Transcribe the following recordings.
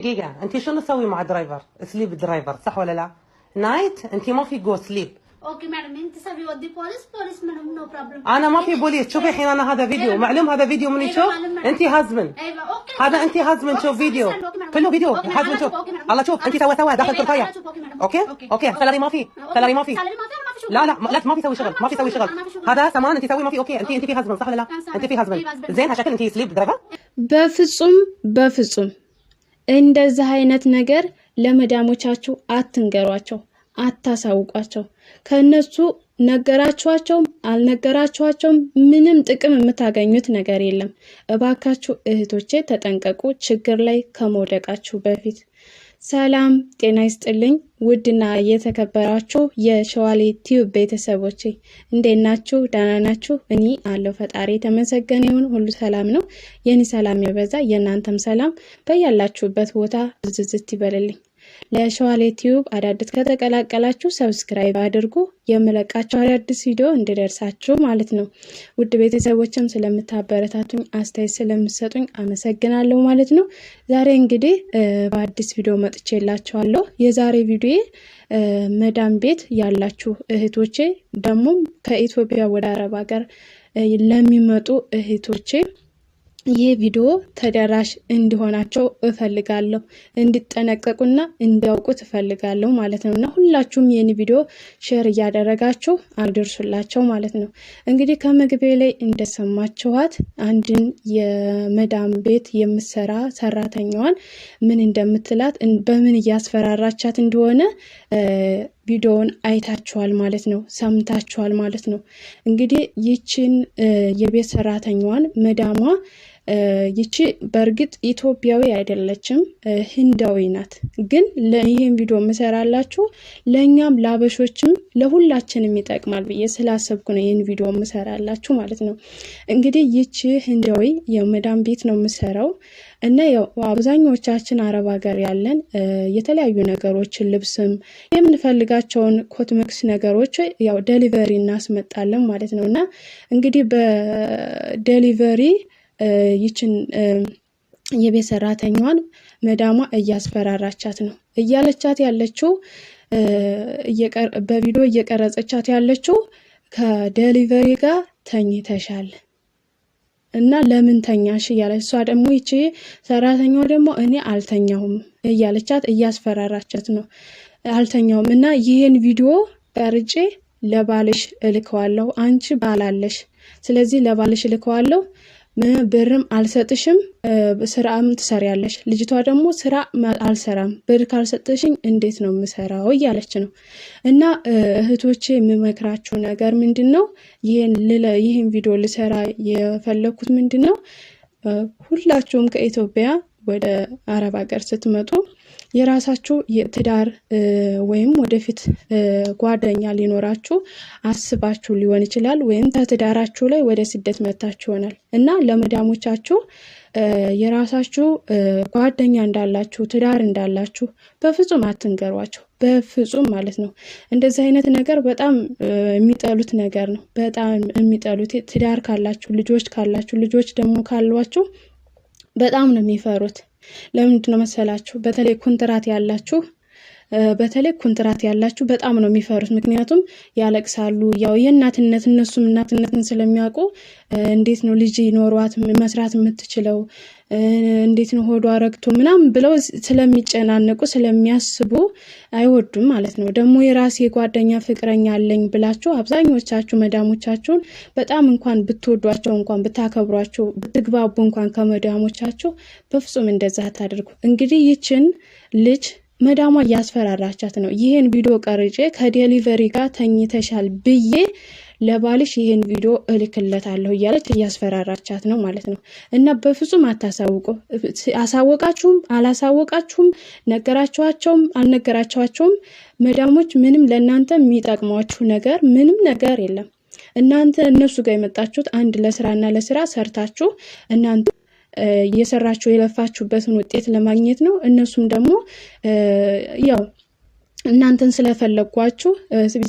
دقيقة، انت شنو تسوي مع درايفر؟ سليب درايفر صح ولا لا؟ نايت انت ما في جو سليب. اوكي مادام انت سوي ودي بوليس مادام نو بروبلم. انا ما في بوليس. شوفي الحين انا هذا فيديو معلوم، هذا فيديو من يشوف انت هازمن. ايوه اوكي هذا انت هازمن. شوف فيديو كله فيديو هازمن. شوف الله شوف انت سوا داخل تركيا. اوكي سالري ما في. لا ما في سوي شغل. ما في سوي شغل. هذا سمان انت سوي ما في. اوكي انت في هازمن صح ولا لا؟ انت في هازمن زين عشان انت سليب درايفر. በፍጹም እንደዚህ አይነት ነገር ለመዳሞቻችሁ አትንገሯቸው፣ አታሳውቋቸው። ከነሱ ነገራችኋቸውም አልነገራችኋቸውም ምንም ጥቅም የምታገኙት ነገር የለም። እባካችሁ እህቶቼ ተጠንቀቁ፣ ችግር ላይ ከመውደቃችሁ በፊት። ሰላም ጤና ይስጥልኝ ውድና የተከበራችሁ የሸዋሌ ቲዩብ ቤተሰቦቼ እንዴት ናችሁ? ደህና ናችሁ? እኔ አለሁ ፈጣሪ ተመሰገነ ይሁን፣ ሁሉ ሰላም ነው። የኔ ሰላም ይበዛ፣ የእናንተም ሰላም በያላችሁበት ቦታ ዝዝት ይበልልኝ። ለሸዋሌ ቲዩብ አዳዲስ ከተቀላቀላችሁ ሰብስክራይብ አድርጉ፣ የምለቃችሁ አዳዲስ ቪዲዮ እንዲደርሳችሁ ማለት ነው። ውድ ቤተሰቦችም ስለምታበረታቱኝ አስተያየት ስለምትሰጡኝ አመሰግናለሁ ማለት ነው። ዛሬ እንግዲህ በአዲስ ቪዲዮ መጥቼላችኋለሁ። የዛሬ ቪዲዮ መዳም ቤት ያላችሁ እህቶቼ ደግሞ ከኢትዮጵያ ወደ አረብ ሀገር ለሚመጡ እህቶቼ ይሄ ቪዲዮ ተደራሽ እንዲሆናቸው እፈልጋለሁ፣ እንዲጠነቀቁና እንዲያውቁት እፈልጋለሁ ማለት ነውና ሁላችሁም ይሄን ቪዲዮ ሼር እያደረጋችሁ አድርሱላቸው ማለት ነው። እንግዲህ ከመግቢያ ላይ እንደሰማችኋት አንድን የመዳም ቤት የምትሰራ ሰራተኛዋን ምን እንደምትላት በምን እያስፈራራቻት እንደሆነ ቪዲዮውን አይታችኋል ማለት ነው፣ ሰምታችኋል ማለት ነው። እንግዲህ ይችን የቤት ሰራተኛዋን መዳሟ ይቺ በርግጥ ኢትዮጵያዊ አይደለችም፣ ህንዳዊ ናት። ግን ለይሄን ቪዲዮ መሰራላችሁ ለኛም ላበሾችም ለሁላችንም ይጠቅማል ብዬ ስላሰብኩ ነው ይሄን ቪዲዮ መሰራላችሁ ማለት ነው። እንግዲህ ይቺ ህንዳዊ የመዳም ቤት ነው የምሰራው እና ያው አብዛኞቻችን አረብ ሀገር ያለን የተለያዩ ነገሮችን ልብስም የምንፈልጋቸውን ኮስሜቲክስ ነገሮች ያው ዴሊቨሪ እናስመጣለን ማለት ነውና እንግዲህ በዴሊቨሪ ይችን የቤት ሰራተኛዋን መዳሟ እያስፈራራቻት ነው። እያለቻት ያለችው በቪዲዮ እየቀረጸቻት ያለችው ከዴሊቨሪ ጋር ተኝተሻል እና ለምን ተኛሽ እያለች እሷ ደግሞ ይቺ ሰራተኛዋ ደግሞ እኔ አልተኛሁም እያለቻት እያስፈራራቻት ነው። አልተኛሁም እና ይሄን ቪዲዮ ቀርጬ ለባልሽ እልከዋለሁ፣ አንቺ ባላለሽ፣ ስለዚህ ለባልሽ እልከዋለሁ፣ ብርም አልሰጥሽም፣ ስራም ትሰሪያለሽ። ልጅቷ ደግሞ ስራ አልሰራም፣ ብር ካልሰጥሽኝ እንዴት ነው የምሰራው እያለች ነው። እና እህቶቼ የምመክራችሁ ነገር ምንድነው? ይሄን ቪዲዮ ልሰራ የፈለኩት ምንድነው? ሁላችሁም ከኢትዮጵያ ወደ አረብ ሀገር ስትመጡ የራሳችሁ የትዳር ወይም ወደፊት ጓደኛ ሊኖራችሁ አስባችሁ ሊሆን ይችላል፣ ወይም ተትዳራችሁ ላይ ወደ ስደት መጣችሁ ይሆናል እና ለመዳሞቻችሁ የራሳችሁ ጓደኛ እንዳላችሁ ትዳር እንዳላችሁ በፍጹም አትንገሯቸው፣ በፍጹም ማለት ነው። እንደዚህ አይነት ነገር በጣም የሚጠሉት ነገር ነው። በጣም የሚጠሉት ትዳር ካላችሁ ልጆች ደግሞ ካሏችሁ በጣም ነው የሚፈሩት። ለምንድን ነው መሰላችሁ? በተለይ ኮንትራት ያላችሁ በጣም ነው የሚፈሩት። ምክንያቱም ያለቅሳሉ። ያው የእናትነት እነሱም እናትነትን ስለሚያውቁ እንዴት ነው ልጅ ይኖሯት መስራት የምትችለው እንዴት ነው ሆዷ ረግቶ ምናምን ብለው ስለሚጨናነቁ ስለሚያስቡ አይወዱም ማለት ነው። ደግሞ የራሴ ጓደኛ ፍቅረኛ አለኝ ብላችሁ አብዛኞቻችሁ መዳሞቻችሁን በጣም እንኳን ብትወዷቸው እንኳን ብታከብሯቸው ብትግባቡ እንኳን ከመዳሞቻችሁ በፍጹም እንደዛ አታድርጉ። እንግዲህ ይችን ልጅ መዳሟ እያስፈራራቻት ነው። ይሄን ቪዲዮ ቀርጬ ከዴሊቨሪ ጋር ተኝተሻል ብዬ ለባልሽ ይሄን ቪዲዮ እልክለታለሁ እያለች እያስፈራራቻት ነው ማለት ነው። እና በፍጹም አታሳውቁ። አሳወቃችሁም አላሳወቃችሁም ነገራችኋቸውም አልነገራችኋቸውም መዳሞች ምንም ለእናንተ የሚጠቅሟችሁ ነገር ምንም ነገር የለም። እናንተ እነሱ ጋር የመጣችሁት አንድ ለስራ ሰርታችሁ እናንተ የሰራችሁ የለፋችሁበትን ውጤት ለማግኘት ነው። እነሱም ደግሞ ያው እናንተን ስለፈለጓችሁ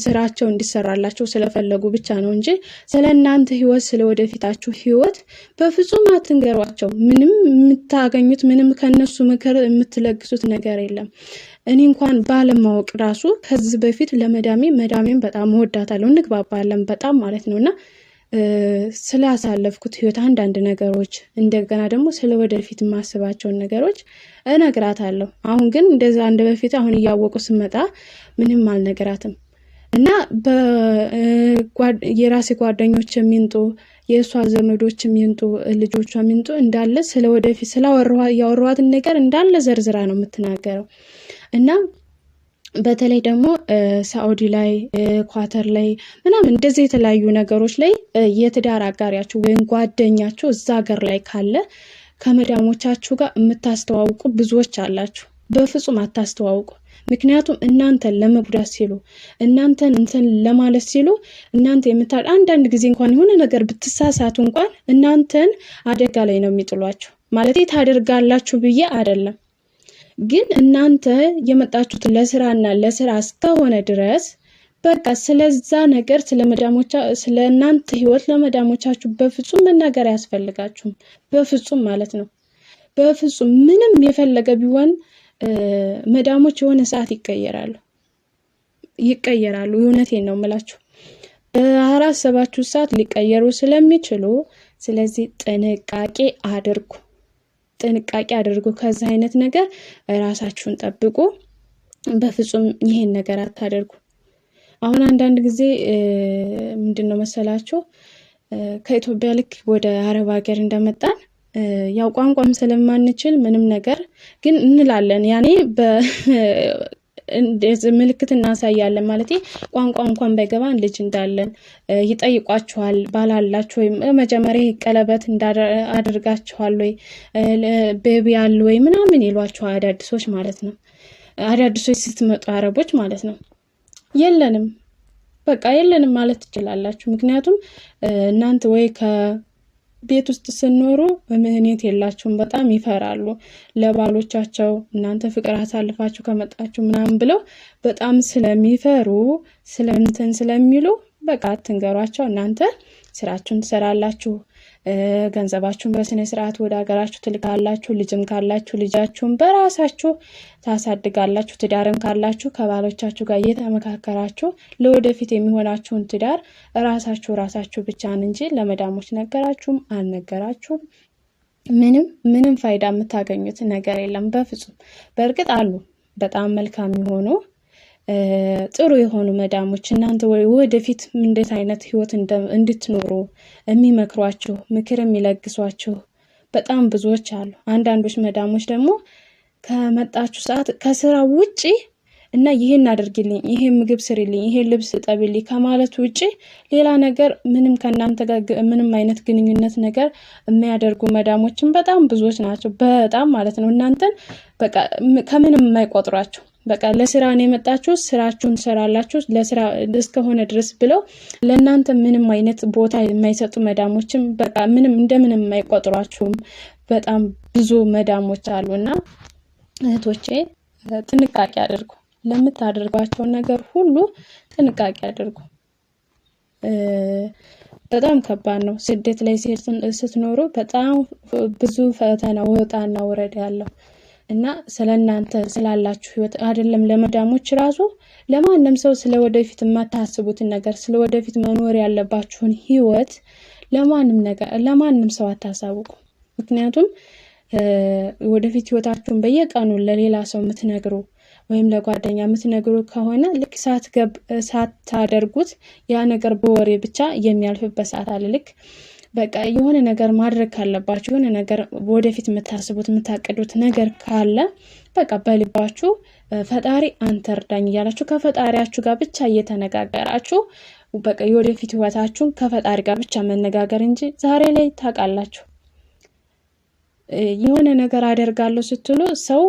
ስራቸው እንዲሰራላችሁ ስለፈለጉ ብቻ ነው እንጂ ስለናንተ ህይወት ስለወደፊታችሁ ህይወት በፍጹም አትንገሯቸው። ምንም የምታገኙት ምንም ከነሱ ምክር የምትለግሱት ነገር የለም። እኔ እንኳን ባለማወቅ ራሱ ከዚህ በፊት መዳሜን በጣም ወዳታለሁ፣ እንግባባለን በጣም ማለት ነውና ስላሳለፍኩት ህይወት አንዳንድ ነገሮች እንደገና ደግሞ ስለወደፊት ማስባቸውን ነገሮች እነግራታለሁ። አሁን ግን እንደዛ እንደ በፊት አሁን እያወቁ ስመጣ ምንም አልነገራትም እና የራሴ ጓደኞች የሚንጡ የሷ ዘመዶች የሚንጡ ልጆቿ የሚንጡ እንዳለ ስለወደፊት ያወራዋትን ነገር እንዳለ ዘርዝራ ነው የምትናገረው እና በተለይ ደግሞ ሳኡዲ ላይ ኳተር ላይ ምናምን እንደዚህ የተለያዩ ነገሮች ላይ የትዳር አጋሪያችሁ ወይም ጓደኛችሁ እዛ ሀገር ላይ ካለ ከመዳሞቻችሁ ጋር የምታስተዋውቁ ብዙዎች አላችሁ። በፍጹም አታስተዋውቁ። ምክንያቱም እናንተን ለመጉዳት ሲሉ እናንተን እንትን ለማለት ሲሉ እናንተ አንዳንድ ጊዜ እንኳን የሆነ ነገር ብትሳሳቱ እንኳን እናንተን አደጋ ላይ ነው የሚጥሏችሁ። ማለት ታደርጋላችሁ ብዬ አይደለም፣ ግን እናንተ የመጣችሁት ለስራ እስከሆነ ድረስ በቃ ስለዛ ነገር ስለእናንተ ህይወት ለመዳሞቻችሁ በፍጹም መናገር ያስፈልጋችሁም። በፍጹም ማለት ነው። በፍጹም ምንም የፈለገ ቢሆን መዳሞች የሆነ ሰዓት ይቀየራሉ። እውነቴን ነው የምላችሁ። አላሰባችሁ ሰዓት ሊቀየሩ ስለሚችሉ ስለዚህ ጥንቃቄ አድርጉ። ከዛ አይነት ነገር ራሳችሁን ጠብቁ። በፍጹም ይሄን ነገር አታደርጉ። አሁን አንዳንድ ጊዜ ምንድነው መሰላችሁ ከኢትዮጵያ ልክ ወደ አረብ ሀገር እንደመጣን ያው ቋንቋም ስለማንችል ምንም ነገር ግን እንላለን ያኔ ምልክት እናሳያለን ማለት ቋንቋ እንኳን ባይገባን ልጅ እንዳለን ይጠይቋችኋል። ባላላችሁ ወይ መጀመሪያ ቀለበት አድርጋችኋል ወይ ቤቢ አለ ወይ ምናምን ይሏችኋል አዳዲሶች ማለት ነው። አዳዲሶች ስትመጡ አረቦች ማለት ነው። የለንም ማለት ትችላላችሁ። ምክንያቱም እናንተ ወይ ቤት ውስጥ ስንኖሩ ምክንያት የላችሁም። በጣም ይፈራሉ ለባሎቻቸው እናንተ ፍቅር አሳልፋችሁ ከመጣችሁ ምናምን ብለው በጣም ስለሚፈሩ ስለሚሉ በቃ አትንገሯቸው። እናንተ ስራችሁን ትሰራላችሁ፣ ገንዘባችሁን በስነ ስርዓት ወደ ሀገራችሁ ትልካላችሁ። ልጅም ካላችሁ ልጃችሁን በራሳችሁ ታሳድጋላችሁ። ትዳርም ካላችሁ ከባሎቻችሁ ጋር እየተመካከራችሁ ለወደፊት የሚሆናችሁን ትዳር ራሳችሁ ብቻ እንጂ ለመዳሞች ነገራችሁም አልነገራችሁም ምንም ፋይዳ የምታገኙት ነገር የለም በፍጹም። በእርግጥ አሉ በጣም መልካም የሆኑ ጥሩ የሆኑ መዳሞች እናንተ ወደፊት እንዴት አይነት ህይወት እንድትኖሩ የሚመክሯችሁ ምክር የሚለግሷችሁ በጣም ብዙዎች አሉ። አንዳንዶች መዳሞች ደግሞ ከመጣችሁ ሰዓት ከስራ ውጪ እና ይሄን አድርግልኝ፣ ይሄን ምግብ ስሪልኝ፣ ይሄን ልብስ ጠብልኝ ከማለት ውጪ ሌላ ነገር ምንም ከናንተ ጋር ምንም አይነት ግንኙነት ነገር የሚያደርጉ መዳሞችን በጣም ብዙዎች ናቸው። በጣም ማለት ነው። እናንተን በቃ ከምንም የማይቆጥሯችሁ በቃ ለስራ ነው የመጣችሁ፣ ስራችሁን ትሰራላችሁ ለስራ እስከሆነ ድረስ ብለው ለእናንተ ምንም አይነት ቦታ የማይሰጡ መዳሞችም በቃ እንደምንም የማይቆጥሯችሁም በጣም ብዙ መዳሞች አሉና እህቶቼ ጥንቃቄ አድርጉ። ለምታደርጓቸው ነገር ሁሉ ጥንቃቄ አድርጉ። በጣም ከባድ ነው። ስደት ላይ ስትኖሩ በጣም ብዙ ፈተና ወጣና ወረድ ያለው እና ስለናንተ ስላላችሁ ህይወት አይደለም ለመዳሞች ራሱ ለማንም ሰው ስለወደፊት የማታስቡትን ነገር ስለወደፊት መኖር ያለባችሁን ህይወት ለማንም ሰው አታሳውቁ። ምክንያቱም ወደፊት ህይወታችሁን በየቀኑ ለሌላ ሰው የምትነግሩ ወይም ለጓደኛ የምትነግሩ ከሆነ ልክ ሳታደርጉት ያ ነገር በወሬ ብቻ የሚያልፍበት ሰዓት አለ። ልክ በቃ የሆነ ነገር ማድረግ ካለባችሁ የሆነ ነገር ወደፊት የምታስቡት የምታቀዱት ነገር ካለ በቃ በልባችሁ ፈጣሪ አንተ እርዳኝ እያላችሁ ከፈጣሪያችሁ ጋር ብቻ እየተነጋገራችሁ በቃ የወደፊት ህይወታችሁን ከፈጣሪ ጋር ብቻ መነጋገር እንጂ ዛሬ ላይ ታውቃላችሁ የሆነ ነገር አደርጋለሁ ስትሉ ሰው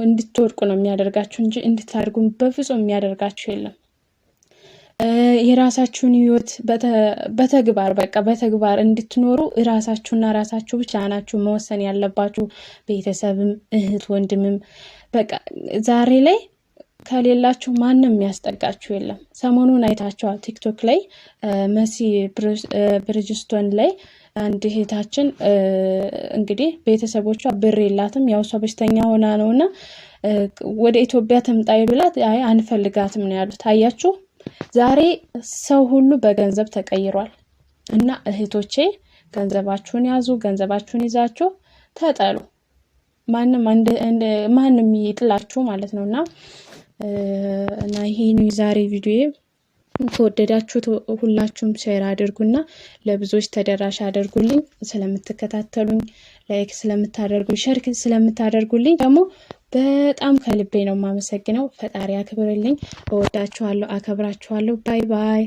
እንድትወድቁ ነው የሚያደርጋችሁ እንጂ እንድታርጉ በፍጹም የሚያደርጋችሁ የለም። የራሳችሁን ህይወት በተግባር እንድትኖሩ ራሳችሁና ራሳችሁ ብቻ ናችሁ መወሰን ያለባችሁ። ቤተሰብም እህት ወንድምም በቃ ዛሬ ላይ ከሌላችሁ ማንም የሚያስጠጋችሁ የለም። ሰሞኑን አይታችኋል ቲክቶክ ላይ መሲ ብሪጅስቶን ላይ አንድ እህታችን እንግዲህ ቤተሰቦቿ ብር የላትም ያው እሷ በሽተኛ ሆና ነውና ወደ ኢትዮጵያ ትምጣ ይብላት አይ አንፈልጋትም ነው ያሉት። አያችሁ ዛሬ ሰው ሁሉ በገንዘብ ተቀይሯል። እና እህቶቼ ገንዘባችሁን ያዙ፣ ገንዘባችሁን ይዛችሁ ተጠሉ። ማንም ይጥላችሁ ማለት ነውና እና ይሄ ነው ዛሬ ቪዲዮ። ከወደዳችሁት ሁላችሁም ሼር አድርጉና ለብዙዎች ተደራሽ አድርጉልኝ። ስለምትከታተሉኝ ላይክ ስለምታደርጉኝ ሼር ስለምታደርጉልኝ ደግሞ በጣም ከልቤ ነው ማመሰግነው። ፈጣሪ ያክብርልኝ። እወዳችኋለሁ፣ አከብራችኋለሁ። ባይ ባይ።